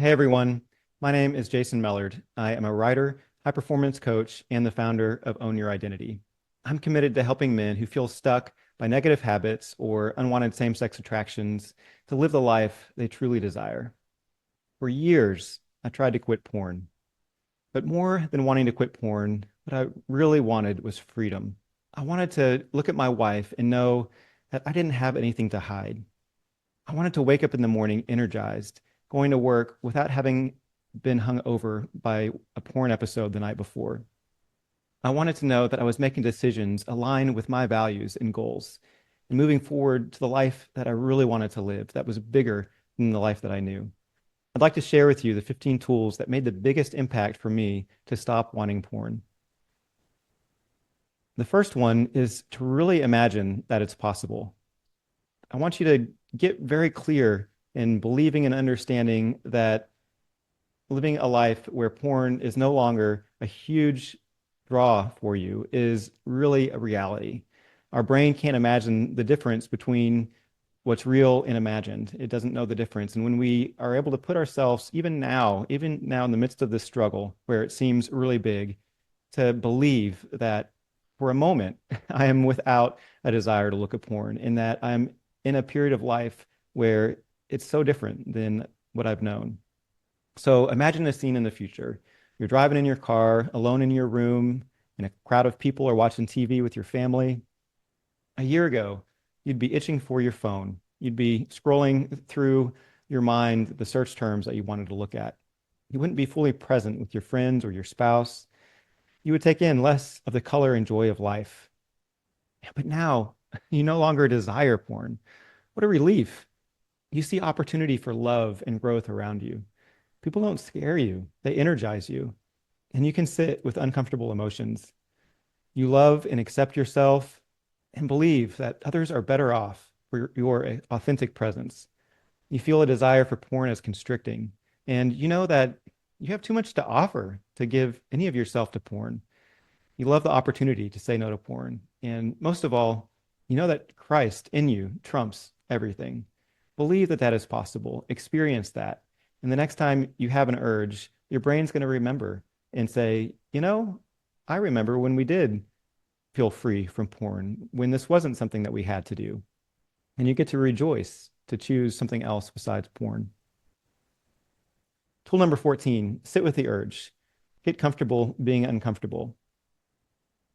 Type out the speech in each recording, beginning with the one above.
Hey everyone, my name is Jason Mellard. I am a writer, high performance coach, and the founder of Own Your Identity. I'm committed to helping men who feel stuck by negative habits or unwanted same-sex attractions to live the life they truly desire. For years, I tried to quit porn, but more than wanting to quit porn, what I really wanted was freedom. I wanted to look at my wife and know that I didn't have anything to hide. I wanted to wake up in the morning energized, going to work without having been hung over by a porn episode the night before. I wanted to know that I was making decisions aligned with my values and goals and moving forward to the life that I really wanted to live that was bigger than the life that I knew. I'd like to share with you the 15 tools that made the biggest impact for me to stop wanting porn. The first one is to really imagine that it's possible. I want you to get very clear in believing and understanding that living a life where porn is no longer a huge draw for you is really a reality. Our brain can't imagine the difference between what's real and imagined. It doesn't know the difference. And when we are able to put ourselves, even now in the midst of this struggle where it seems really big, to believe that for a moment I am without a desire to look at porn and that I'm in a period of life where it's so different than what I've known. So imagine a scene in the future. You're driving in your car, alone in your room, and a crowd of people are watching TV with your family. A year ago, you'd be itching for your phone. You'd be scrolling through your mind the search terms that you wanted to look at. You wouldn't be fully present with your friends or your spouse. You would take in less of the color and joy of life. But now, you no longer desire porn. What a relief. You see opportunity for love and growth around you. People don't scare you, they energize you. And you can sit with uncomfortable emotions. You love and accept yourself and believe that others are better off for your authentic presence. You feel a desire for porn as constricting. And you know that you have too much to offer to give any of yourself to porn. You love the opportunity to say no to porn. And most of all, you know that Christ in you trumps everything. Believe that that is possible. Experience that. And the next time you have an urge, your brain's going to remember and say, I remember when we did feel free from porn, when this wasn't something that we had to do. And you get to rejoice to choose something else besides porn. Tool number 14, sit with the urge. Get comfortable being uncomfortable.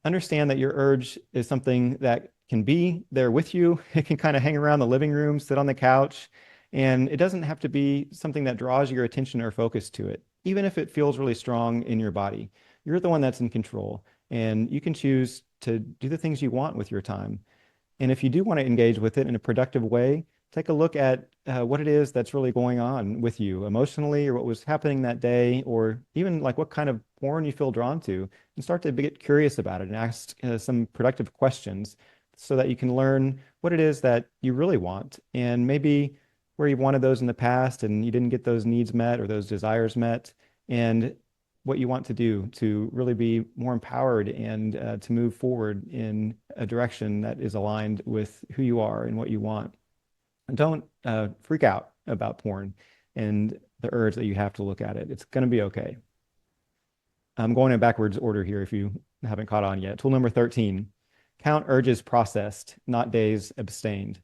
Understand that your urge is something that can be there with you. It can kind of hang around the living room, sit on the couch, and it doesn't have to be something that draws your attention or focus to it. Even if it feels really strong in your body, you're the one that's in control, and you can choose to do the things you want with your time. And if you do want to engage with it in a productive way, take a look at what it is that's really going on with you emotionally, or what was happening that day, or even like what kind of porn you feel drawn to, and start to get curious about it and ask some productive questions so that you can learn what it is that you really want. And maybe where you wanted those in the past and you didn't get those needs met or those desires met, and what you want to do to really be more empowered and to move forward in a direction that is aligned with who you are and what you want. And don't freak out about porn and the urge that you have to look at it. It's going to be okay. I'm going in backwards order here if you haven't caught on yet. Tool number 13, count urges processed, not days abstained.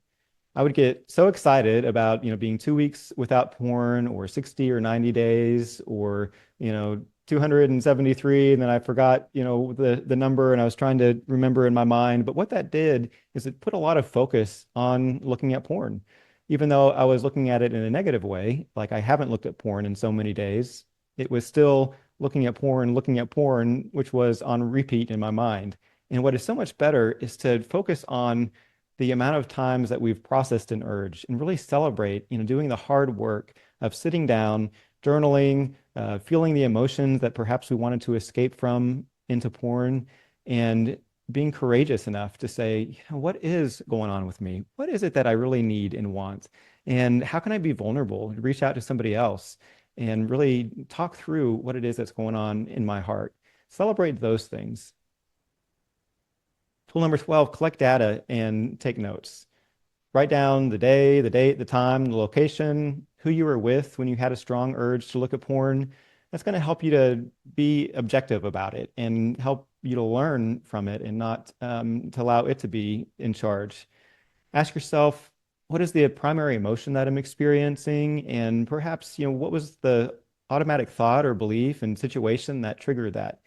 I would get so excited about, being 2 weeks without porn or 60 or 90 days or, 273. And then I forgot, the number and I was trying to remember in my mind. But what that did is it put a lot of focus on looking at porn. Even though I was looking at it in a negative way, like I haven't looked at porn in so many days, it was still looking at porn, which was on repeat in my mind. And what is so much better is to focus on the amount of times that we've processed an urge and really celebrate, doing the hard work of sitting down, journaling, feeling the emotions that perhaps we wanted to escape from into porn, and being courageous enough to say, what is going on with me? What is it that I really need and want? And how can I be vulnerable, reach out to somebody else and really talk through what it is that's going on in my heart? Celebrate those things. Tool number 12, collect data and take notes. Write down the day, the date, the time, the location, who you were with when you had a strong urge to look at porn. That's going to help you to be objective about it and help you to learn from it and not to allow it to be in charge. Ask yourself, what is the primary emotion that I'm experiencing? And perhaps, what was the automatic thought or belief and situation that triggered that?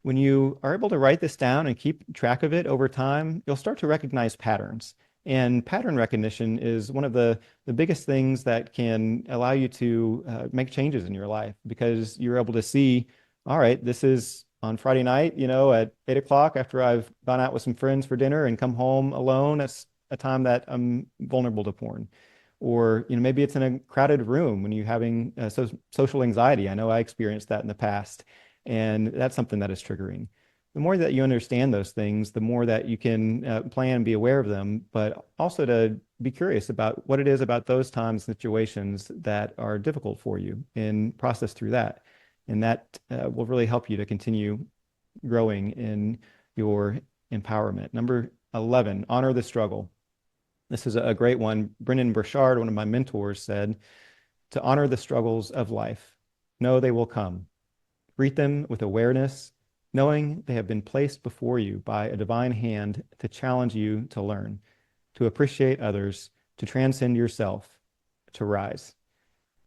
When you are able to write this down and keep track of it over time, you'll start to recognize patterns. And pattern recognition is one of the biggest things that can allow you to make changes in your life because you're able to see, all right, this is on Friday night, at 8 o'clock after I've gone out with some friends for dinner and come home alone. That's a time that I'm vulnerable to porn. Or, maybe it's in a crowded room when you're having social anxiety. I know I experienced that in the past. And that's something that is triggering. The more that you understand those things, the more that you can plan and be aware of them, but also to be curious about what it is about those times and situations that are difficult for you and process through that. And that will really help you to continue growing in your empowerment. Number 11, honor the struggle. This is a great one. Brendan Burchard, one of my mentors, said, to honor the struggles of life. Know they will come. Greet them with awareness, knowing they have been placed before you by a divine hand to challenge you to learn, to appreciate others, to transcend yourself, to rise.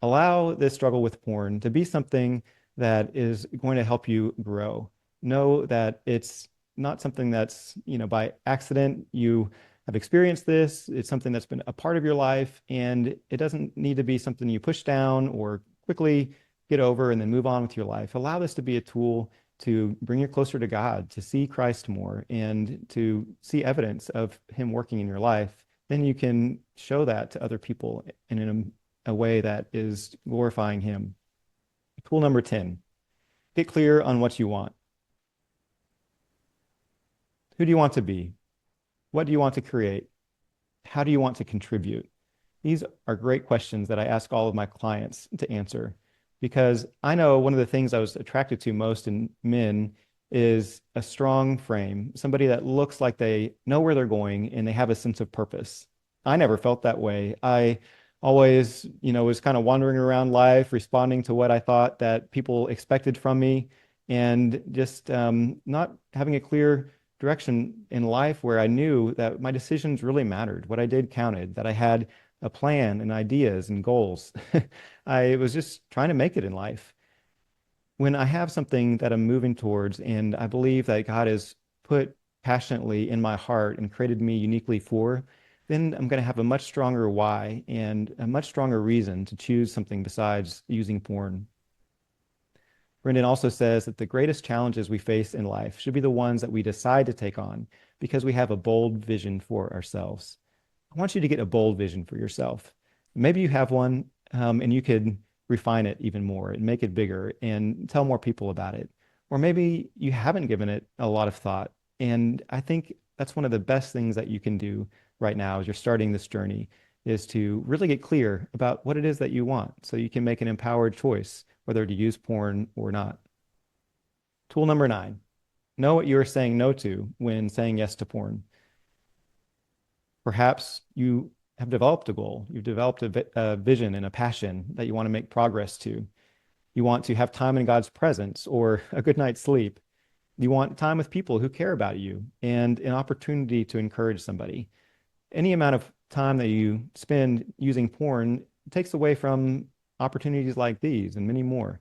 Allow this struggle with porn to be something that is going to help you grow. Know that it's not something that's, by accident you have experienced this. It's something that's been a part of your life, and it doesn't need to be something you push down or quickly get over and then move on with your life. Allow this to be a tool to bring you closer to God, to see Christ more, and to see evidence of Him working in your life. Then you can show that to other people and in a way that is glorifying Him. Tool number 10, get clear on what you want. Who do you want to be? What do you want to create? How do you want to contribute? These are great questions that I ask all of my clients to answer because I know one of the things I was attracted to most in men is a strong frame, somebody that looks like they know where they're going and they have a sense of purpose. I never felt that way. I always, was kind of wandering around life, responding to what I thought that people expected from me, and just not having a clear direction in life where I knew that my decisions really mattered, what I did counted, that I had a plan and ideas and goals. I was just trying to make it in life. When I have something that I'm moving towards and I believe that God has put passionately in my heart and created me uniquely for, then I'm going to have a much stronger why and a much stronger reason to choose something besides using porn. Brendan also says that the greatest challenges we face in life should be the ones that we decide to take on because we have a bold vision for ourselves. I want you to get a bold vision for yourself. Maybe you have one, and you could refine it even more and make it bigger and tell more people about it. Or maybe you haven't given it a lot of thought. And I think that's one of the best things that you can do right now as you're starting this journey is to really get clear about what it is that you want so you can make an empowered choice, whether to use porn or not. Tool number 9, know what you're saying no to when saying yes to porn. Perhaps you have developed a goal. You've developed a vision and a passion that you want to make progress to. You want to have time in God's presence or a good night's sleep. You want time with people who care about you and an opportunity to encourage somebody. Any amount of time that you spend using porn takes away from opportunities like these and many more.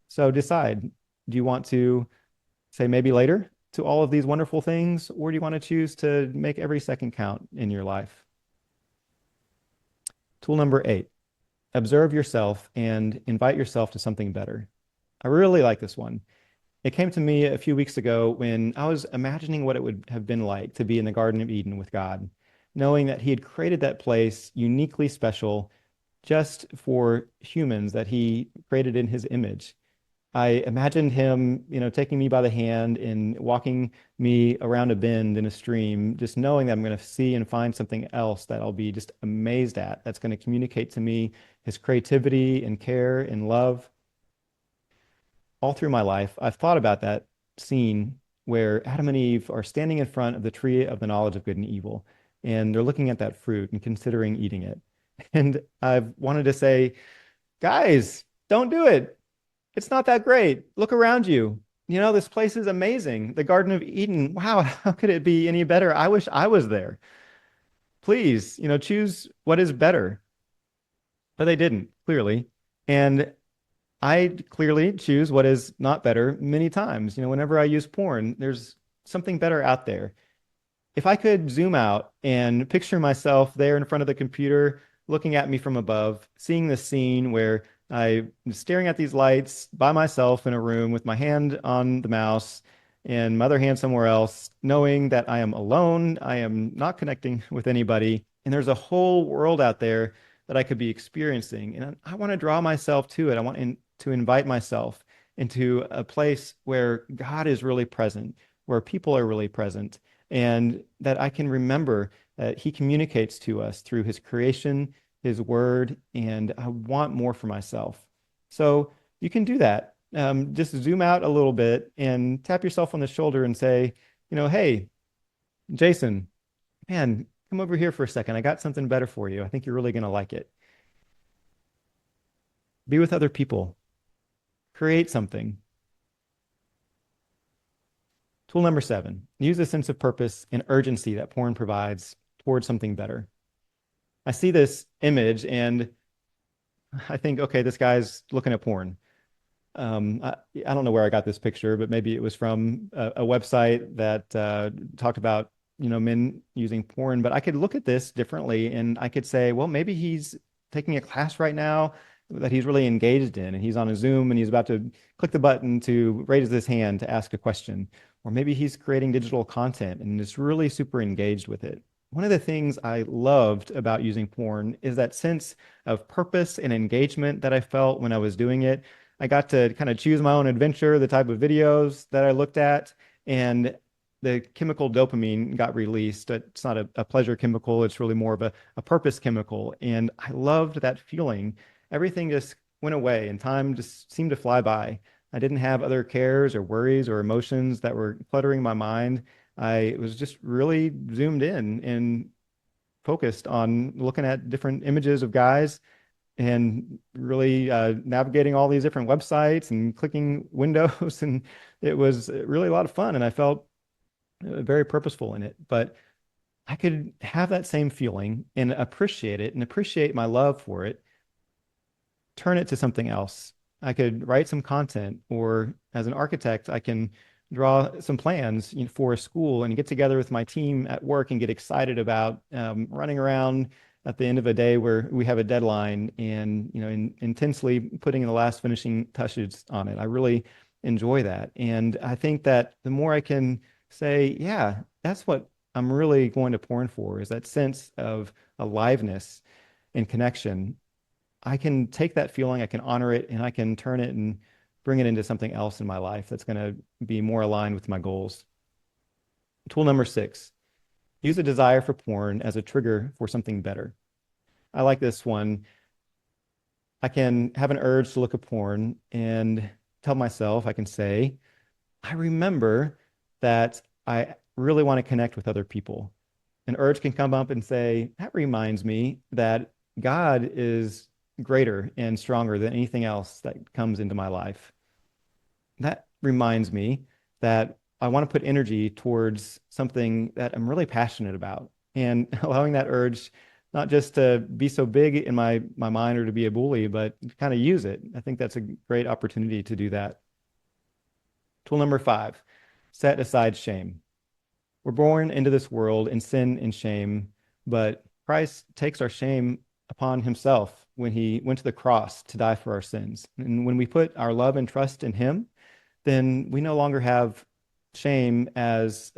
So decide, do you want to say maybe later to all of these wonderful things, or do you want to choose to make every second count in your life? Tool number 8, observe yourself and invite yourself to something better. I really like this one. It came to me a few weeks ago when I was imagining what it would have been like to be in the Garden of Eden with God, knowing that He had created that place uniquely special just for humans that He created in His image. I imagined Him, taking me by the hand and walking me around a bend in a stream, just knowing that I'm going to see and find something else that I'll be just amazed at, that's going to communicate to me His creativity and care and love. All through my life, I've thought about that scene where Adam and Eve are standing in front of the tree of the knowledge of good and evil, and they're looking at that fruit and considering eating it. And I've wanted to say, guys, don't do it. It's not that great. Look around you. This place is amazing. The Garden of Eden. Wow, how could it be any better? I wish I was there. Please, choose what is better. But they didn't, clearly. And I clearly choose what is not better many times. Whenever I use porn, there's something better out there. If I could zoom out and picture myself there in front of the computer, looking at me from above, seeing the scene where I'm staring at these lights by myself in a room with my hand on the mouse and my other hand somewhere else, knowing that I am alone, I am not connecting with anybody, and there's a whole world out there that I could be experiencing. And I want to draw myself to it. To invite myself into a place where God is really present, where people are really present, and that I can remember that He communicates to us through His creation, His word, and I want more for myself. So you can do that. Just zoom out a little bit and tap yourself on the shoulder and say, hey, Jason, man, come over here for a second. I got something better for you. I think you're really going to like it. Be with other people, create something. Tool number 7, use a sense of purpose and urgency that porn provides towards something better. I see this image and I think, okay, this guy's looking at porn. I don't know where I got this picture, but maybe it was from a website that talked about, men using porn. But I could look at this differently and I could say, well, maybe he's taking a class right now that he's really engaged in, and he's on a Zoom and he's about to click the button to raise his hand to ask a question. Or maybe he's creating digital content and is really super engaged with it. One of the things I loved about using porn is that sense of purpose and engagement that I felt when I was doing it. I got to kind of choose my own adventure, the type of videos that I looked at, and the chemical dopamine got released. It's not a pleasure chemical, it's really more of a purpose chemical. And I loved that feeling. Everything just went away and time just seemed to fly by. I didn't have other cares or worries or emotions that were cluttering my mind. I was just really zoomed in and focused on looking at different images of guys and really navigating all these different websites and clicking windows. And it was really a lot of fun. And I felt very purposeful in it. But I could have that same feeling and appreciate it and appreciate my love for it, turn it to something else. I could write some content, or as an architect, I can draw some plans, for a school and get together with my team at work and get excited about running around at the end of a day where we have a deadline and intensely putting in the last finishing touches on it. I really enjoy that, and I think that the more I can say, yeah, that's what I'm really going to porn for, is that sense of aliveness and connection. I can take that feeling, I can honor it, and I can turn it and bring it into something else in my life that's going to be more aligned with my goals. Tool number 6, use a desire for porn as a trigger for something better. I like this one. I can have an urge to look at porn and tell myself, I can say, I remember that I really want to connect with other people. An urge can come up and say, that reminds me that God is greater and stronger than anything else that comes into my life. That reminds me that I want to put energy towards something that I'm really passionate about, and allowing that urge not just to be so big in my mind or to be a bully, but kind of use it. I think that's a great opportunity to do that. Tool number 5, set aside shame. We're born into this world in sin and shame, but Christ takes our shame upon himself when he went to the cross to die for our sins. And when we put our love and trust in him, then we no longer have shame as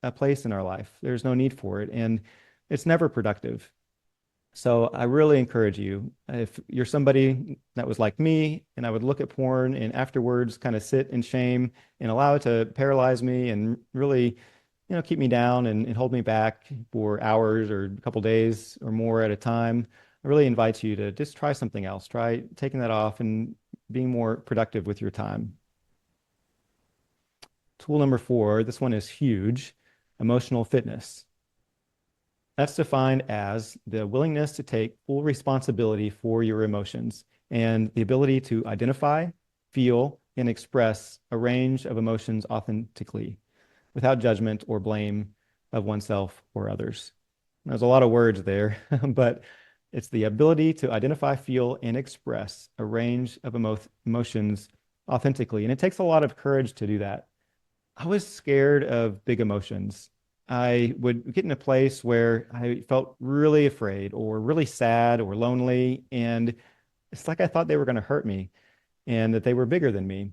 a place in our life. There's no need for it, and it's never productive. So I really encourage you, if you're somebody that was like me and I would look at porn and afterwards kind of sit in shame and allow it to paralyze me and really, keep me down and hold me back for hours or a couple days or more at a time, I really invite you to just try something else. Try taking that off and being more productive with your time. Tool number 4, this one is huge, emotional fitness. That's defined as the willingness to take full responsibility for your emotions and the ability to identify, feel, and express a range of emotions authentically without judgment or blame of oneself or others. There's a lot of words there, but it's the ability to identify, feel, and express a range of emotions authentically. And it takes a lot of courage to do that. I was scared of big emotions. I would get in a place where I felt really afraid or really sad or lonely. And it's like I thought they were going to hurt me and that they were bigger than me.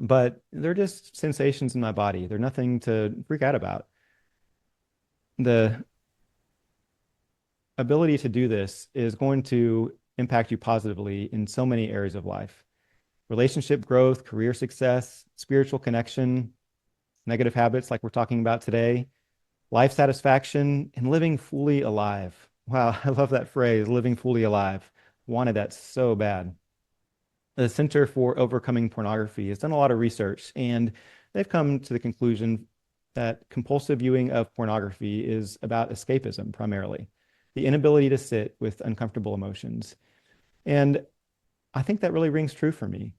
But they're just sensations in my body. They're nothing to freak out about. The ability to do this is going to impact you positively in so many areas of life: relationship growth, career success, spiritual connection, negative habits like we're talking about today, life satisfaction, and living fully alive. Wow, I love that phrase, living fully alive. Wanted that so bad. The Center for Overcoming Pornography has done a lot of research, and they've come to the conclusion that compulsive viewing of pornography is about escapism primarily, the inability to sit with uncomfortable emotions. And I think that really rings true for me.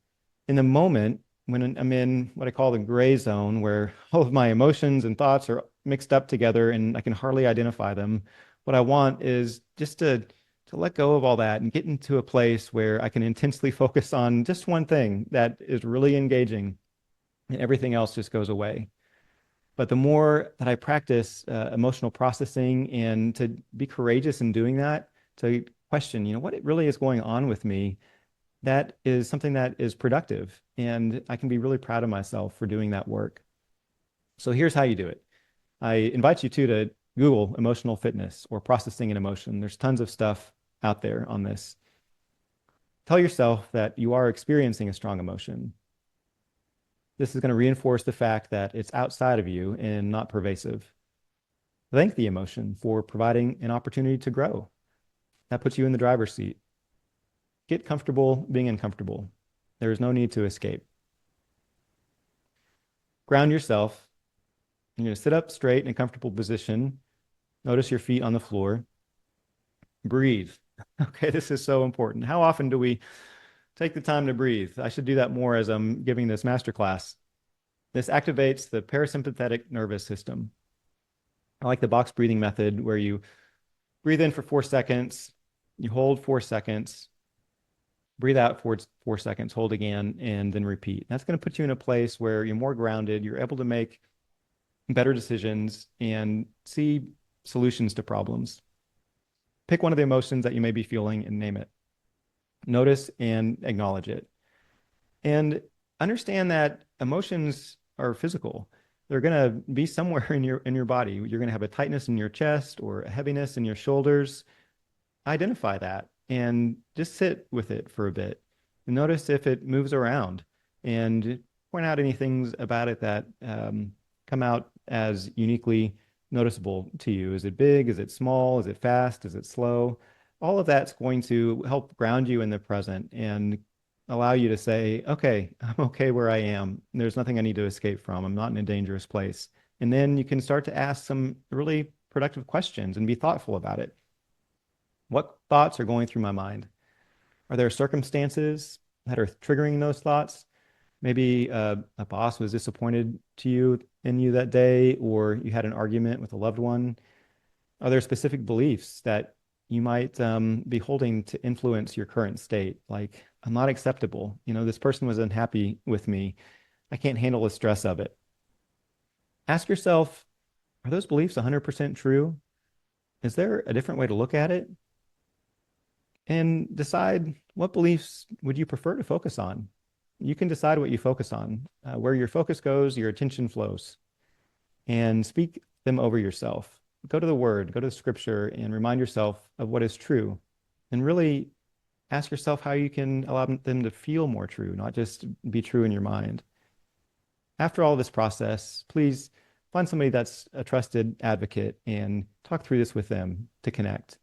In the moment when I'm in what I call the gray zone, where all of my emotions and thoughts are mixed up together and I can hardly identify them, what I want is just to let go of all that and get into a place where I can intensely focus on just one thing that is really engaging and everything else just goes away. But the more that I practice emotional processing and to be courageous in doing that, to question, what it really is going on with me, that is something that is productive. And I can be really proud of myself for doing that work. So here's how you do it. I invite you to Google emotional fitness or processing an emotion. There's tons of stuff out there on this. Tell yourself that you are experiencing a strong emotion. This is going to reinforce the fact that it's outside of you and not pervasive. Thank the emotion for providing an opportunity to grow. That puts you in the driver's seat. Get comfortable being uncomfortable. There is no need to escape. Ground yourself. You're going to sit up straight in a comfortable position. Notice your feet on the floor. Breathe. Okay, this is so important. How often do we take the time to breathe? I should do that more as I'm giving this masterclass. This activates the parasympathetic nervous system. I like the box breathing method where you breathe in for 4 seconds, you hold 4 seconds, breathe out for 4 seconds, hold again, and then repeat. That's going to put you in a place where you're more grounded, you're able to make better decisions and see solutions to problems. Pick one of the emotions that you may be feeling and name it. Notice and acknowledge it. And understand that emotions are physical. They're going to be somewhere in your body. You're going to have a tightness in your chest or a heaviness in your shoulders. Identify that and just sit with it for a bit. And notice if it moves around and point out any things about it that come out as uniquely noticeable to you. Is it big? Is it small? Is it fast? Is it slow? All of that's going to help ground you in the present and allow you to say, okay, I'm okay where I am. There's nothing I need to escape from. I'm not in a dangerous place. And then you can start to ask some really productive questions and be thoughtful about it. What thoughts are going through my mind? Are there circumstances that are triggering those thoughts? Maybe a boss was disappointed in you that day, or you had an argument with a loved one. Are there specific beliefs that you might be holding to influence your current state? Like, I'm not acceptable. This person was unhappy with me. I can't handle the stress of it. Ask yourself, are those beliefs 100% true? Is there a different way to look at it? And decide, what beliefs would you prefer to focus on? You can decide what you focus on. Where your focus goes, your attention flows. And speak them over yourself. Go to the word, go to the scripture, and remind yourself of what is true. And really ask yourself how you can allow them to feel more true, not just be true in your mind. After all this process, please find somebody that's a trusted advocate and talk through this with them to connect.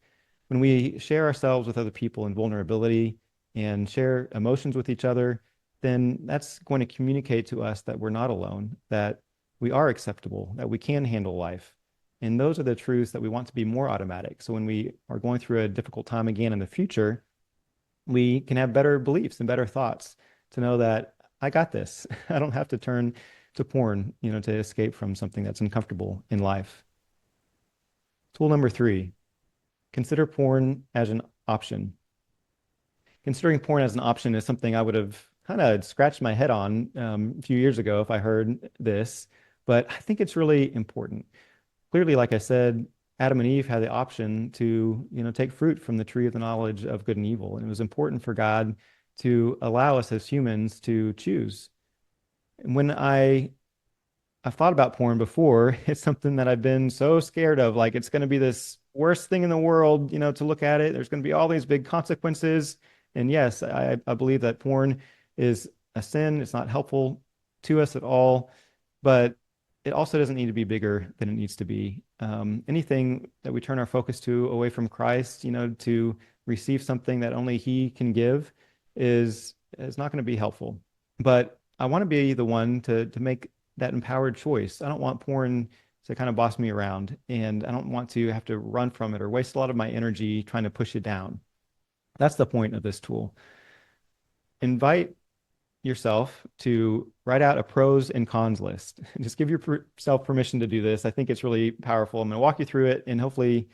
When we share ourselves with other people in vulnerability and share emotions with each other, then that's going to communicate to us that we're not alone, that we are acceptable, that we can handle life. And those are the truths that we want to be more automatic. So when we are going through a difficult time again in the future, we can have better beliefs and better thoughts to know that I got this. I don't have to turn to porn, to escape from something that's uncomfortable in life. Tool number 3, consider porn as an option. Considering porn as an option is something I would have kind of scratched my head on a few years ago if I heard this, but I think it's really important. Clearly, like I said, Adam and Eve had the option to, take fruit from the tree of the knowledge of good and evil. And it was important for God to allow us as humans to choose. And when I've thought about porn before, it's something that I've been so scared of. Like it's going to be this worst thing in the world, to look at it. There's going to be all these big consequences. And yes, I believe that porn is a sin. It's not helpful to us at all, but it also doesn't need to be bigger than it needs to be. Anything that we turn our focus to away from Christ, to receive something that only He can give is not going to be helpful. But I want to be the one to make that empowered choice. I don't want porn to kind of boss me around, and I don't want to have to run from it or waste a lot of my energy trying to push it down. That's the point of this tool. Invite yourself to write out a pros and cons list. Just give yourself permission to do this. I think it's really powerful. I'm going to walk you through it, and hopefully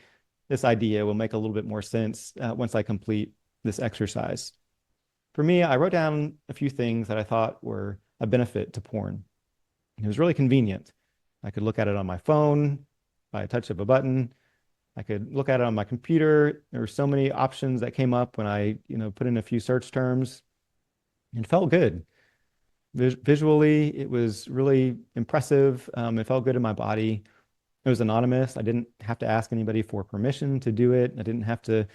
this idea will make a little bit more sense once I complete this exercise. For me, I wrote down a few things that I thought were a benefit to porn. It was really convenient. I could look at it on my phone by a touch of a button. I could look at it on my computer. There were so many options that came up when I, put in a few search terms. It felt good. Visually, it was really impressive. It felt good in my body. It was anonymous. I didn't have to ask anybody for permission to do it. I didn't have to,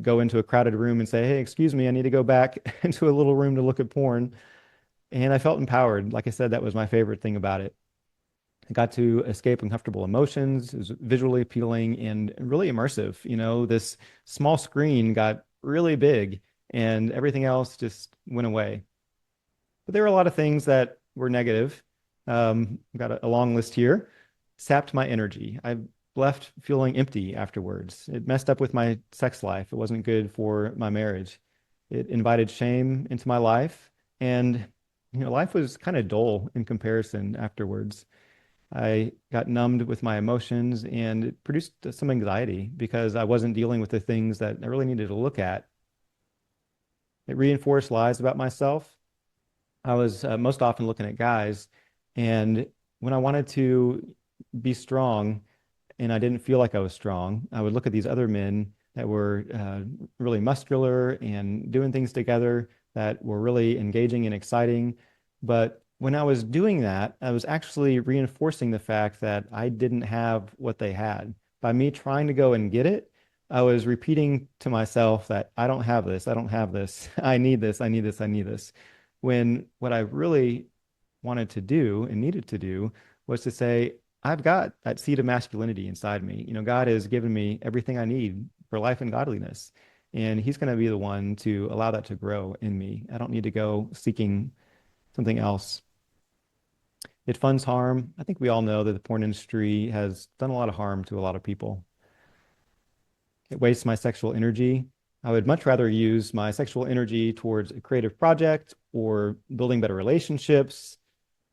go into a crowded room and say, hey, excuse me, I need to go back into a little room to look at porn. And I felt empowered. Like I said, that was my favorite thing about it. I got to escape uncomfortable emotions. It was visually appealing and really immersive. This small screen got really big and everything else just went away. But there were a lot of things that were negative. I've got a long list here. Sapped my energy. I left feeling empty afterwards. It messed up with my sex life. It wasn't good for my marriage. It invited shame into my life. And, life was kind of dull in comparison afterwards. I got numbed with my emotions and it produced some anxiety because I wasn't dealing with the things that I really needed to look at. It reinforced lies about myself. I was most often looking at guys, and when I wanted to be strong and I didn't feel like I was strong, I would look at these other men that were really muscular and doing things together that were really engaging and exciting. But when I was doing that, I was actually reinforcing the fact that I didn't have what they had. By me trying to go and get it, I was repeating to myself that I don't have this, I don't have this, I need this, I need this, I need this. When what I really wanted to do and needed to do was to say, I've got that seed of masculinity inside me. God has given me everything I need for life and godliness. And He's going to be the one to allow that to grow in me. I don't need to go seeking something else. It funds harm. I think we all know that the porn industry has done a lot of harm to a lot of people. It wastes my sexual energy. I would much rather use my sexual energy towards a creative project or building better relationships.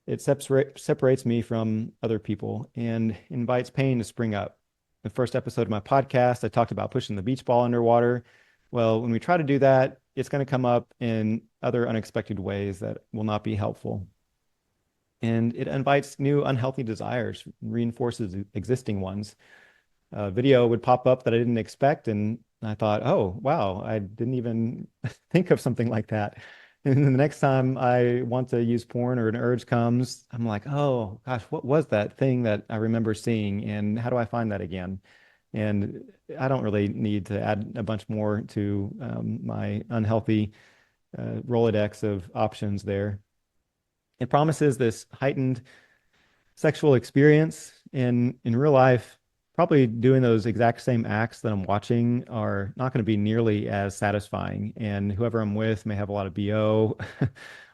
It separates me from other people and invites pain to spring up. The first episode of my podcast, I talked about pushing the beach ball underwater. Well, when we try to do that, it's going to come up in other unexpected ways that will not be helpful. And it invites new unhealthy desires, reinforces existing ones. A video would pop up that I didn't expect, and I thought, oh, wow, I didn't even think of something like that. And then the next time I want to use porn or an urge comes, I'm like, oh, gosh, what was that thing that I remember seeing, and how do I find that again? And I don't really need to add a bunch more to my unhealthy Rolodex of options there. It promises this heightened sexual experience in real life. Probably doing those exact same acts that I'm watching are not going to be nearly as satisfying. And whoever I'm with may have a lot of BO,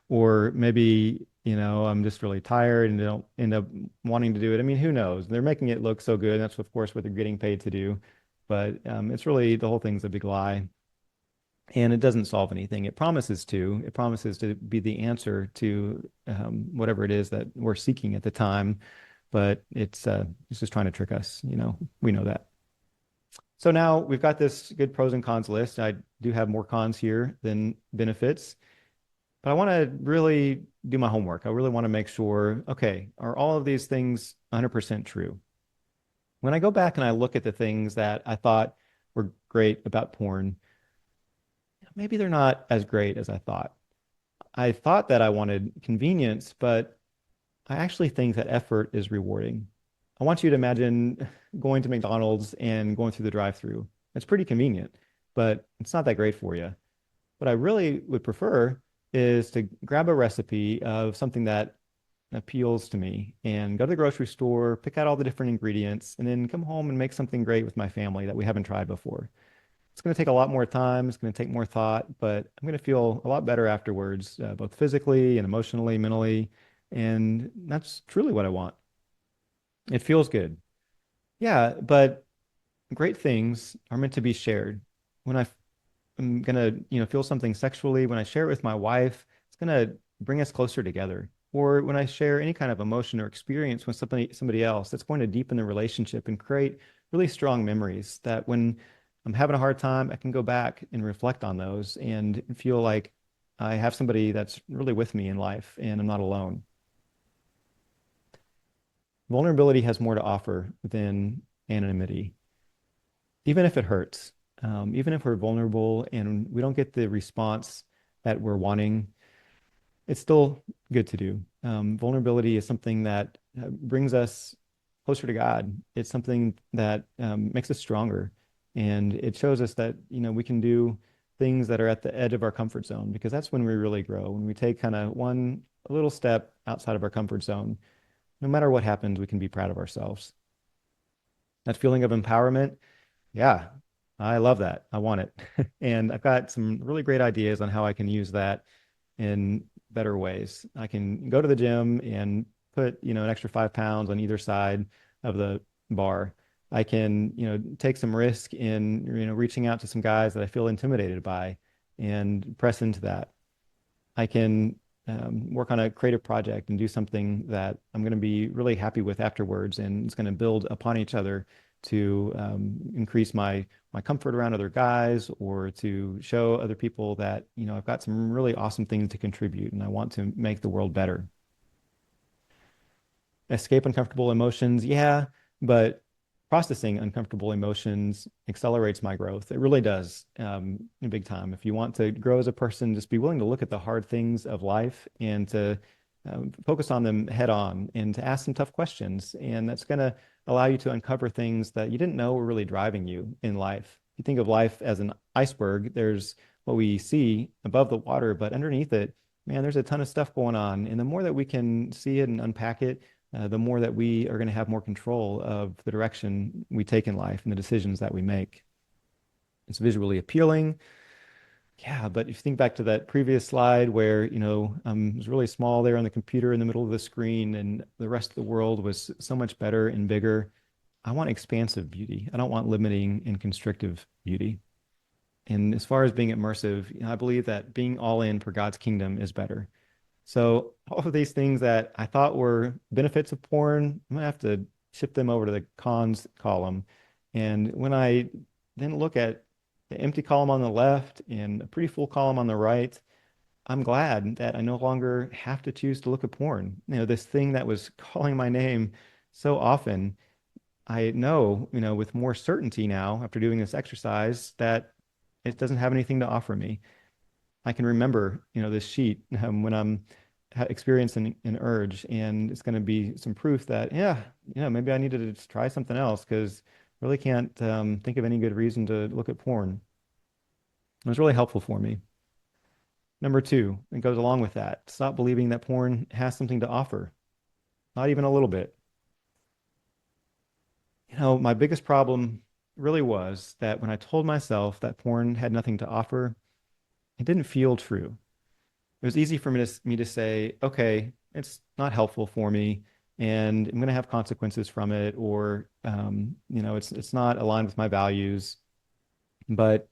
or maybe I'm just really tired and they don't end up wanting to do it. I mean, who knows? They're making it look so good. And that's, of course, what they're getting paid to do. But it's really the whole thing's a big lie. And it doesn't solve anything. It promises to. It promises to be the answer to whatever it is that we're seeking at the time. But it's just trying to trick us. We know that. So now we've got this good pros and cons list. I do have more cons here than benefits, but I want to really do my homework. I really want to make sure, okay, are all of these things 100% true? When I go back and I look at the things that I thought were great about porn, maybe they're not as great as I thought. I thought that I wanted convenience, but I actually think that effort is rewarding. I want you to imagine going to McDonald's and going through the drive-through. It's pretty convenient, but it's not that great for you. What I really would prefer is to grab a recipe of something that appeals to me and go to the grocery store, pick out all the different ingredients, and then come home and make something great with my family that we haven't tried before. It's going to take a lot more time. It's going to take more thought, but I'm going to feel a lot better afterwards, both physically and emotionally, mentally. And that's truly what I want. It feels good. Yeah, but great things are meant to be shared. When I'm gonna, feel something sexually, when I share it with my wife, it's gonna bring us closer together. Or when I share any kind of emotion or experience with somebody else, that's going to deepen the relationship and create really strong memories that when I'm having a hard time, I can go back and reflect on those and feel like I have somebody that's really with me in life and I'm not alone. Vulnerability has more to offer than anonymity, even if it hurts. Even if we're vulnerable and we don't get the response that we're wanting, it's still good to do. Vulnerability is something that brings us closer to God. It's something that makes us stronger, and it shows us that we can do things that are at the edge of our comfort zone because that's when we really grow. When we take kind of one a little step outside of our comfort zone, no matter what happens, we can be proud of ourselves. That feeling of empowerment, yeah, I love that. I want it. And I've got some really great ideas on how I can use that in better ways. I can go to the gym and put, an extra 5 pounds on either side of the bar. I can, take some risk in, reaching out to some guys that I feel intimidated by and press into that. I can work on a creative project and do something that I'm going to be really happy with afterwards, and it's going to build upon each other to increase my comfort around other guys or to show other people that I've got some really awesome things to contribute and I want to make the world better. Escape uncomfortable emotions, yeah, but processing uncomfortable emotions accelerates my growth. It really does, in big time. If you want to grow as a person, just be willing to look at the hard things of life and to focus on them head on and to ask some tough questions. And that's going to allow you to uncover things that you didn't know were really driving you in life. If you think of life as an iceberg, there's what we see above the water, but underneath it, man, there's a ton of stuff going on. And the more that we can see it and unpack it, the more that we are going to have more control of the direction we take in life and the decisions that we make. It's visually appealing. Yeah, but if you think back to that previous slide where, it was really small there on the computer in the middle of the screen and the rest of the world was so much better and bigger. I want expansive beauty. I don't want limiting and constrictive beauty. And as far as being immersive, I believe that being all in for God's kingdom is better. So all of these things that I thought were benefits of porn, I'm gonna have to ship them over to the cons column. And when I then look at the empty column on the left and a pretty full column on the right, I'm glad that I no longer have to choose to look at porn. This thing that was calling my name so often, I know, with more certainty now after doing this exercise that it doesn't have anything to offer me. I can remember, this sheet when I'm experiencing an urge, and it's going to be some proof that, yeah, maybe I needed to just try something else because I really can't think of any good reason to look at porn. It was really helpful for me. Number two, it goes along with that. Stop believing that porn has something to offer, not even a little bit. My biggest problem really was that when I told myself that porn had nothing to offer, it didn't feel true. It was easy for me to say, okay, it's not helpful for me and I'm going to have consequences from it, or it's not aligned with my values, but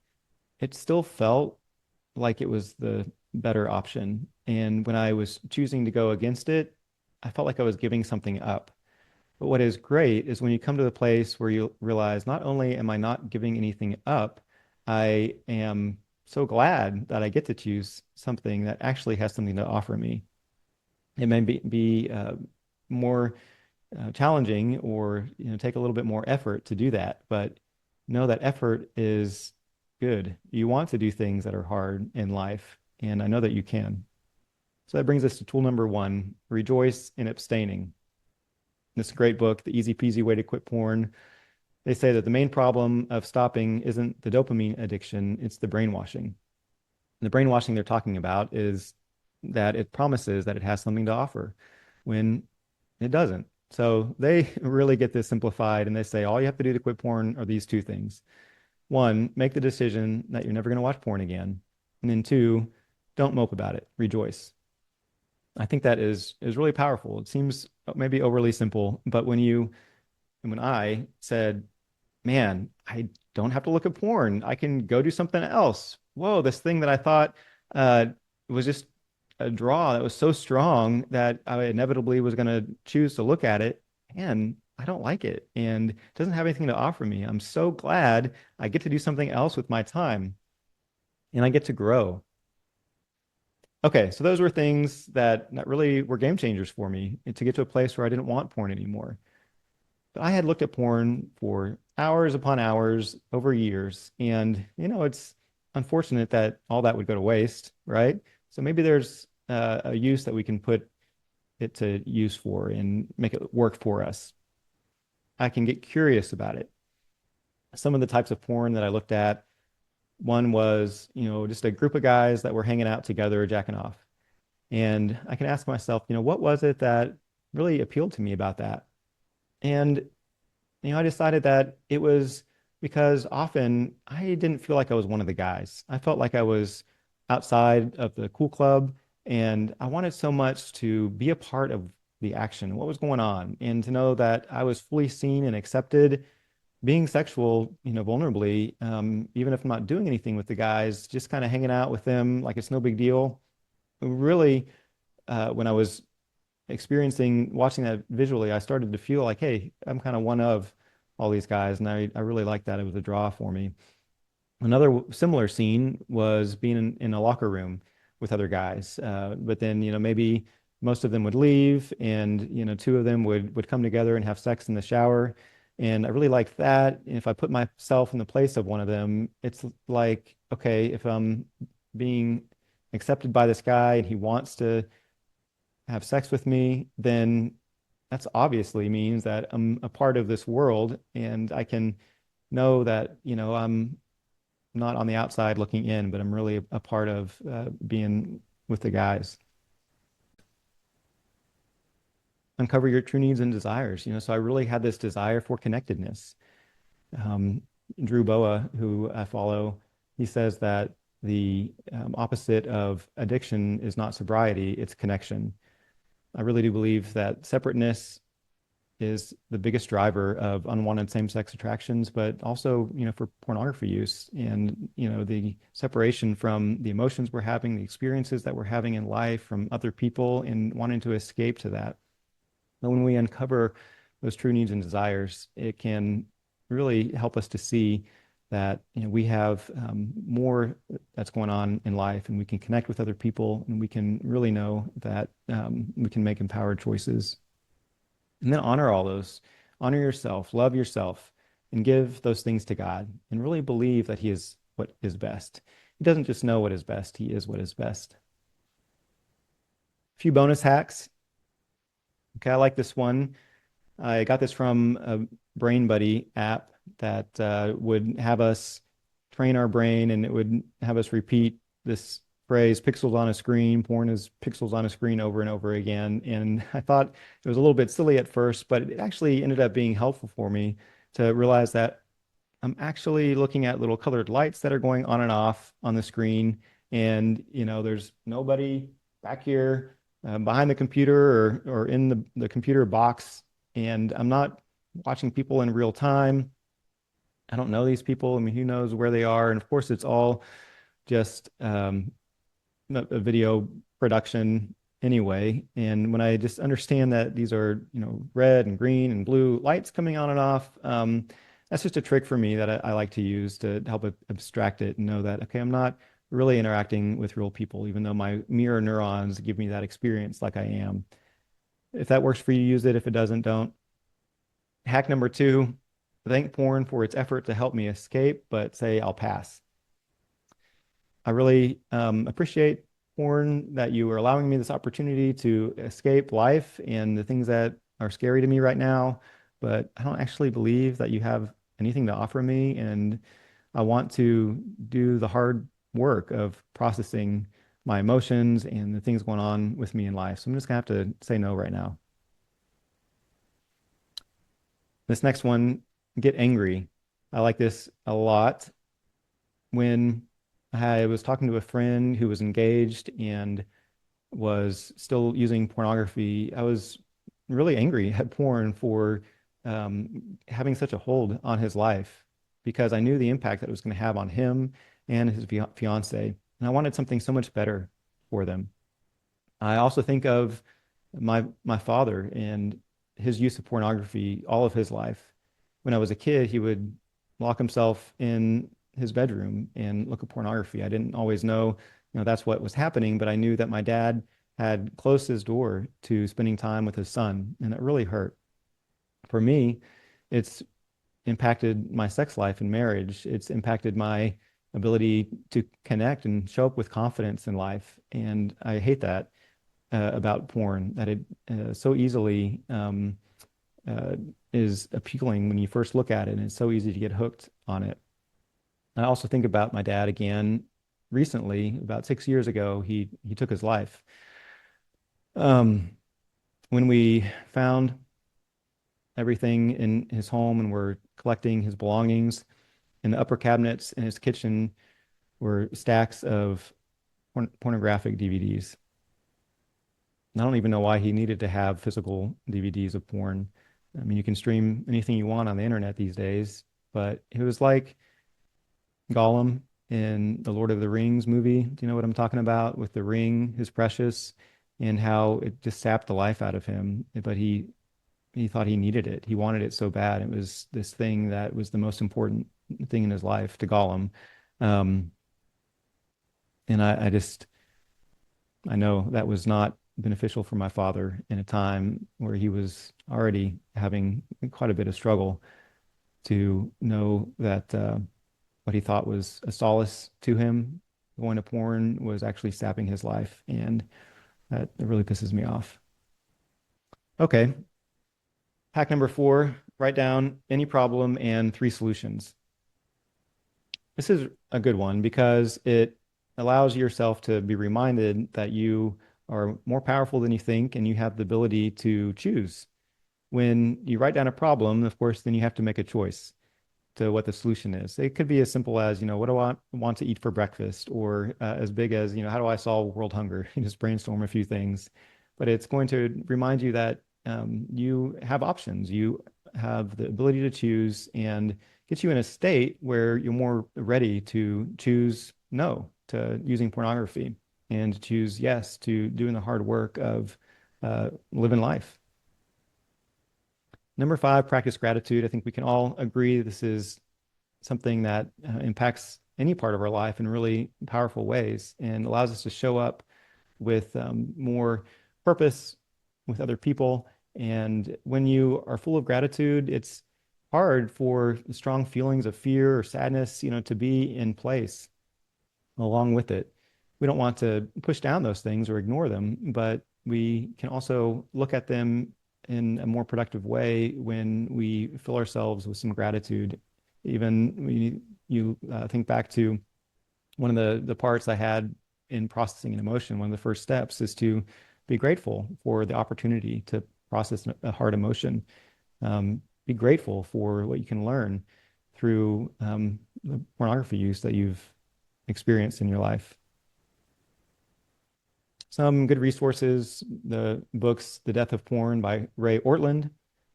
it still felt like it was the better option. And when I was choosing to go against it, I felt like I was giving something up. But what is great is when you come to the place where you realize not only am I not giving anything up, I am so glad that I get to choose something that actually has something to offer me. It may be more challenging, or take a little bit more effort to do that, but know that effort is good. You want to do things that are hard in life, and I know that you can. So that brings us to tool number one: rejoice in abstaining. This great book, The Easy Peasy Way to Quit Porn, they say that the main problem of stopping isn't the dopamine addiction, it's the brainwashing. The brainwashing they're talking about is that it promises that it has something to offer when it doesn't. So they really get this simplified and they say all you have to do to quit porn are these two things. One, make the decision that you're never going to watch porn again. And then two, don't mope about it. Rejoice. I think that is really powerful. It seems maybe overly simple, but when I said, man, I don't have to look at porn. I can go do something else. Whoa, this thing that I thought uh, was just a draw that was so strong that I inevitably was going to choose to look at it. And I don't like it. And it doesn't have anything to offer me. I'm so glad I get to do something else with my time and I get to grow. Okay, so those were things that really were game changers for me to get to a place where I didn't want porn anymore. But I had looked at porn for hours upon hours over years, and it's unfortunate that all that would go to waste, right? So maybe there's a use that we can put it to use for and make it work for us. I can get curious about it. Some of the types of porn that I looked at, one was, just a group of guys that were hanging out together, jacking off. And I can ask myself, what was it that really appealed to me about that? And I decided that it was because often I didn't feel like I was one of the guys. I felt like I was outside of the cool club, and I wanted so much to be a part of the action, what was going on, and to know that I was fully seen and accepted being sexual, vulnerably, even if I'm not doing anything with the guys, just kind of hanging out with them like it's no big deal. Really, when I was watching that visually, I started to feel like, hey, I'm kind of one of all these guys. And I really liked that. It was a draw for me. Another similar scene was being in a locker room with other guys. But then, maybe most of them would leave and, two of them would come together and have sex in the shower. And I really liked that. And if I put myself in the place of one of them, it's like, okay, if I'm being accepted by this guy and he wants to have sex with me, then that's obviously means that I'm a part of this world and I can know that, I'm not on the outside looking in, but I'm really a part of being with the guys. Uncover your true needs and desires. So I really had this desire for connectedness. Um, Drew Boa, who I follow, he says that the opposite of addiction is not sobriety, it's connection. I really do believe that separateness is the biggest driver of unwanted same-sex attractions, but also, for pornography use and, the separation from the emotions we're having, the experiences that we're having in life from other people and wanting to escape to that. But when we uncover those true needs and desires, it can really help us to see that, we have more that's going on in life and we can connect with other people and we can really know that we can make empowered choices. And then honor all those. Honor yourself, love yourself, and give those things to God and really believe that He is what is best. He doesn't just know what is best, He is what is best. A few bonus hacks. Okay, I like this one. I got this from a Brain Buddy app that would have us train our brain and it would have us repeat this phrase, pixels on a screen, porn is pixels on a screen over and over again. And I thought it was a little bit silly at first, but it actually ended up being helpful for me to realize that I'm actually looking at little colored lights that are going on and off on the screen. And, there's nobody back here behind the computer or in the computer box, and I'm not watching people in real time. I don't know these people. I mean, who knows where they are? And of course, it's all just a video production anyway. And when I just understand that these are, red and green and blue lights coming on and off, that's just a trick for me that I like to use to help abstract it and know that, okay, I'm not really interacting with real people, even though my mirror neurons give me that experience like I am. If that works for you, use it. If it doesn't, don't. Hack number two, thank porn for its effort to help me escape, but say I'll pass. I really appreciate, porn, that you are allowing me this opportunity to escape life and the things that are scary to me right now. But I don't actually believe that you have anything to offer me. And I want to do the hard work of processing my emotions and the things going on with me in life. So I'm just going to have to say no right now. This next one, get angry. I like this a lot. When I was talking to a friend who was engaged and was still using pornography, I was really angry at porn for having such a hold on his life because I knew the impact that it was going to have on him and his fiance. And I wanted something so much better for them. I also think of my father and his use of pornography all of his life. When I was a kid, he would lock himself in his bedroom and look at pornography. I didn't always know, that's what was happening, but I knew that my dad had closed his door to spending time with his son, and it really hurt. For me, it's impacted my sex life and marriage. It's impacted my ability to connect and show up with confidence in life. And I hate that about porn, that it so easily uh, is appealing when you first look at it, and it's so easy to get hooked on it. I also think about my dad again recently, about 6 years ago, he took his life. Um, when we found everything in his home and were collecting his belongings, in the upper cabinets in his kitchen were stacks of pornographic DVDs. I don't even know why he needed to have physical DVDs of porn. I mean, you can stream anything you want on the internet these days, but it was like Gollum in the Lord of the Rings movie. Do you know what I'm talking about? With the ring, his precious, and how it just sapped the life out of him. But he thought he needed it. He wanted it so bad. It was this thing that was the most important thing in his life to Gollum. Um, and I know that was not beneficial for my father in a time where he was already having quite a bit of struggle to know that what he thought was a solace to him, going to porn, was actually sapping his life. And that really pisses me off. Okay. Hack number four, write down any problem and three solutions. This is a good one because it allows yourself to be reminded that you are more powerful than you think and you have the ability to choose. When you write down a problem, of course, then you have to make a choice to what the solution is. It could be as simple as, what do I want to eat for breakfast? Or as big as, how do I solve world hunger? You just brainstorm a few things. But it's going to remind you that you have options. You have the ability to choose and gets you in a state where you're more ready to choose no to using pornography and to choose yes to doing the hard work of living life. Number five, practice gratitude. I think we can all agree this is something that impacts any part of our life in really powerful ways and allows us to show up with more purpose with other people. And when you are full of gratitude, it's hard for strong feelings of fear or sadness, to be in place along with it. We don't want to push down those things or ignore them, but we can also look at them in a more productive way when we fill ourselves with some gratitude. Even when you think back to one of the parts I had in processing an emotion, one of the first steps is to be grateful for the opportunity to process a hard emotion. Be grateful for what you can learn through the pornography use that you've experienced in your life. Some good resources, the books, The Death of Porn by Ray Ortland,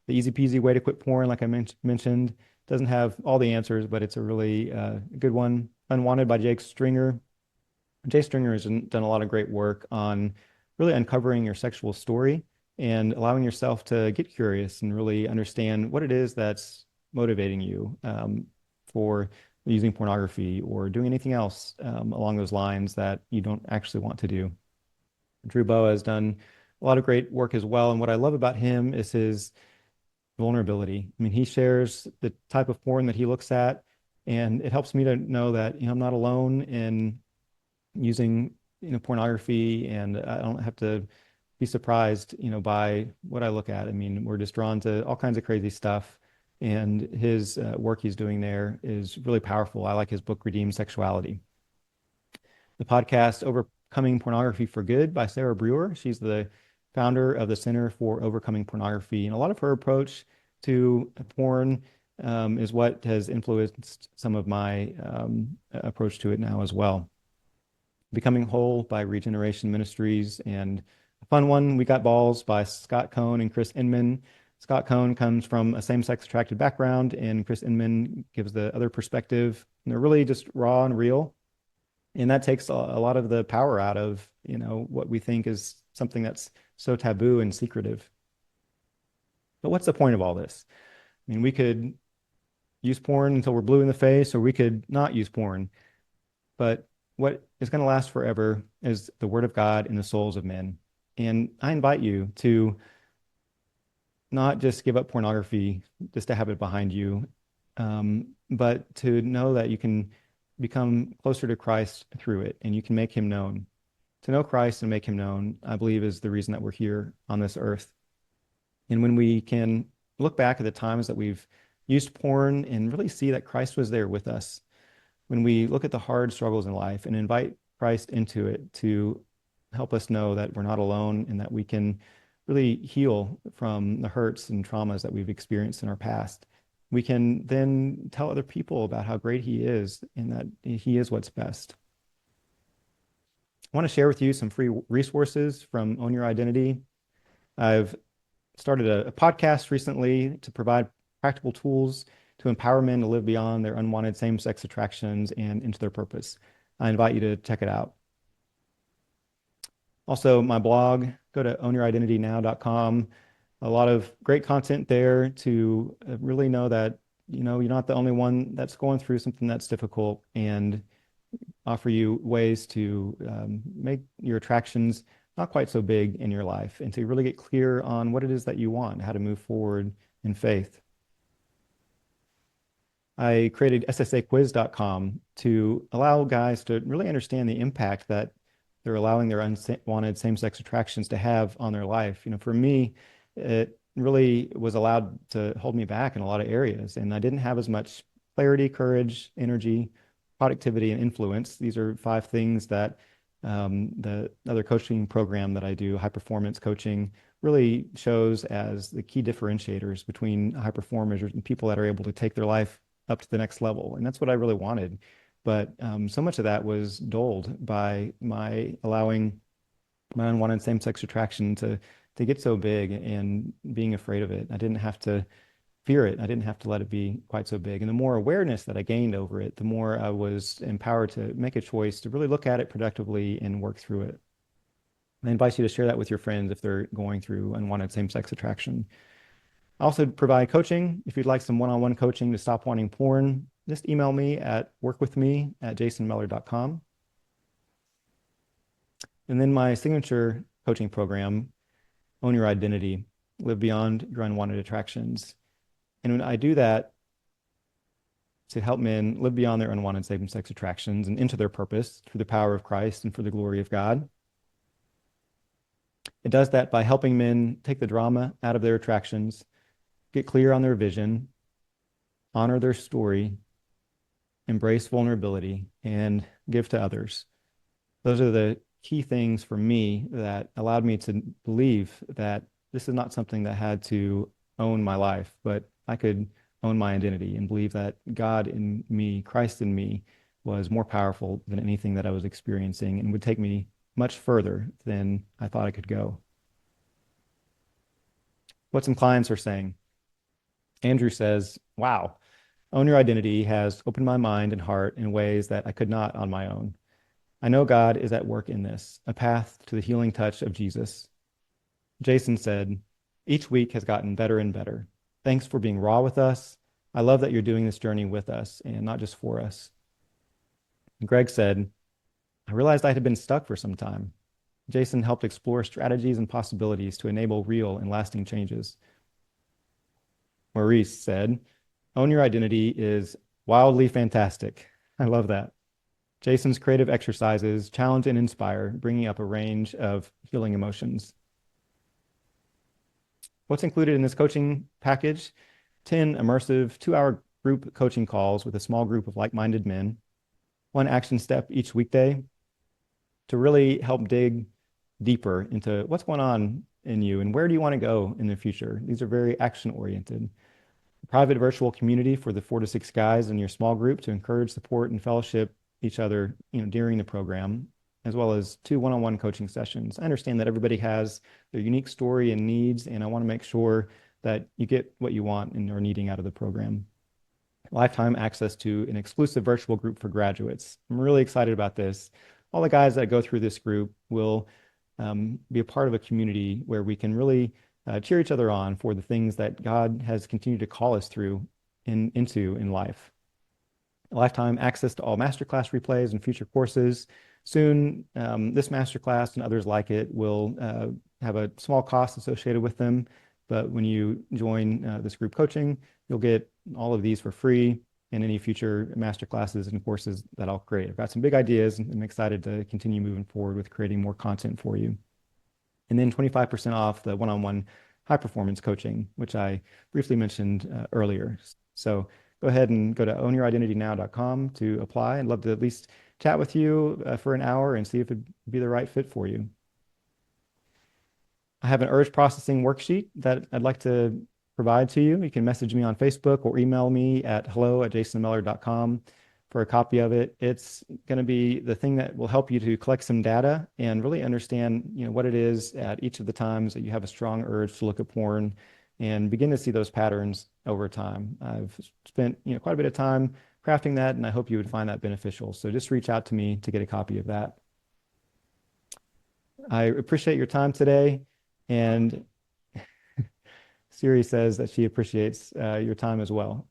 The Easy Peasy Way to Quit Porn, like I mentioned, doesn't have all the answers, but it's a really good one. Unwanted by Jake Stringer. Jay Stringer has done a lot of great work on really uncovering your sexual story and allowing yourself to get curious and really understand what it is that's motivating you for using pornography or doing anything else along those lines that you don't actually want to do. Drew Boa has done a lot of great work as well. And what I love about him is his vulnerability. I mean, he shares the type of porn that he looks at, and it helps me to know that, I'm not alone in using, pornography, and I don't have to be surprised, by what I look at. I mean, we're just drawn to all kinds of crazy stuff, and his work he's doing there is really powerful. I like his book, Redeemed Sexuality. The podcast, Overcoming Pornography for Good by Sarah Brewer. She's the founder of the Center for Overcoming Pornography. And a lot of her approach to porn is what has influenced some of my approach to it now as well. Becoming Whole by Regeneration Ministries, and a fun one, We Got Balls by Scott Cohn and Chris Inman. Scott Cohn comes from a same-sex attracted background, and Chris Inman gives the other perspective. And they're really just raw and real. And that takes a lot of the power out of, what we think is something that's so taboo and secretive. But what's the point of all this? I mean, we could use porn until we're blue in the face, or we could not use porn. But what is going to last forever is the Word of God in the souls of men. And I invite you to not just give up pornography just to have it behind you, but to know that you can become closer to Christ through it, and you can make him known. To know Christ and make him known, I believe, is the reason that we're here on this earth. And when we can look back at the times that we've used porn and really see that Christ was there with us, when we look at the hard struggles in life and invite Christ into it to help us know that we're not alone and that we can really heal from the hurts and traumas that we've experienced in our past, we can then tell other people about how great he is and that he is what's best. I want to share with you some free resources from Own Your Identity. I've started a podcast recently to provide practical tools to empower men to live beyond their unwanted same-sex attractions and into their purpose. I invite you to check it out. Also, my blog, go to ownyouridentitynow.com. A lot of great content there to really know that, you're not the only one that's going through something that's difficult, and offer you ways to make your attractions not quite so big in your life, and to really get clear on what it is that you want, how to move forward in faith. I created SSAquiz.com to allow guys to really understand the impact that they're allowing their unwanted same-sex attractions to have on their life. For me, it really was allowed to hold me back in a lot of areas, and I didn't have as much clarity, courage, energy, productivity, and influence. These are 5 things that the other coaching program that I do, high performance coaching, really shows as the key differentiators between high performers and people that are able to take their life up to the next level. And that's what I really wanted. But so much of that was dulled by my allowing my unwanted same-sex attraction to get so big and being afraid of it. I didn't have to fear it. I didn't have to let it be quite so big. And the more awareness that I gained over it, the more I was empowered to make a choice to really look at it productively and work through it. I invite you to share that with your friends if they're going through unwanted same-sex attraction. I also provide coaching. If you'd like some one-on-one coaching to stop wanting porn, just email me at workwithme@jasonmeller.com. And then my signature coaching program, Own Your Identity, Live Beyond Your Unwanted Attractions. And when I do that to help men live beyond their unwanted same-sex attractions and into their purpose through the power of Christ and for the glory of God, it does that by helping men take the drama out of their attractions, get clear on their vision, honor their story, embrace vulnerability, and give to others. Those are the key things for me that allowed me to believe that this is not something that had to own my life, but I could own my identity and believe that God in me, Christ in me, was more powerful than anything that I was experiencing and would take me much further than I thought I could go. What some clients are saying. Andrew says, wow, Own Your Identity has opened my mind and heart in ways that I could not on my own. I know God is at work in this, a path to the healing touch of Jesus. Jason said, each week has gotten better and better. Thanks for being raw with us. I love that you're doing this journey with us and not just for us. And Greg said, I realized I had been stuck for some time. Jason helped explore strategies and possibilities to enable real and lasting changes. Maurice said, Own Your Identity is wildly fantastic. I love that. Jason's creative exercises challenge and inspire, bringing up a range of healing emotions. What's included in this coaching package? 10 immersive 2-hour group coaching calls with a small group of like-minded men, one action step each weekday to really help dig deeper into what's going on in you and where do you want to go in the future. These are very action-oriented. A private virtual community for the 4 to 6 guys in your small group to encourage, support, and fellowship each other, during the program, as well as 2 one-on-one coaching sessions. I understand that everybody has their unique story and needs, and I want to make sure that you get what you want and are needing out of the program. Lifetime access to an exclusive virtual group for graduates. I'm really excited about this. All the guys that go through this group will be a part of a community where we can really cheer each other on for the things that God has continued to call us through into in life. Lifetime access to all masterclass replays and future courses. Soon, this masterclass and others like it will have a small cost associated with them. But when you join this group coaching, you'll get all of these for free and any future masterclasses and courses that I'll create. I've got some big ideas and I'm excited to continue moving forward with creating more content for you. And then 25% off the one-on-one high performance coaching, which I briefly mentioned earlier. So go ahead and go to ownyouridenitinynow.com to apply. I'd love to at least chat with you for an hour and see if it'd be the right fit for you. I have an urge processing worksheet that I'd like to provide to you. You can message me on Facebook or email me at hello@jasonmiller.com for a copy of it. It's going to be the thing that will help you to collect some data and really understand, what it is at each of the times that you have a strong urge to look at porn and begin to see those patterns over time. I've spent, quite a bit of time crafting that, and I hope you would find that beneficial. So just reach out to me to get a copy of that. I appreciate your time today. And Siri says that she appreciates your time as well.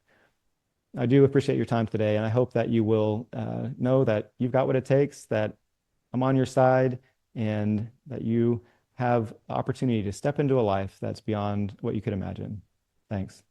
I do appreciate your time today, and I hope that you will know that you've got what it takes, that I'm on your side, and that you have the opportunity to step into a life that's beyond what you could imagine. Thanks.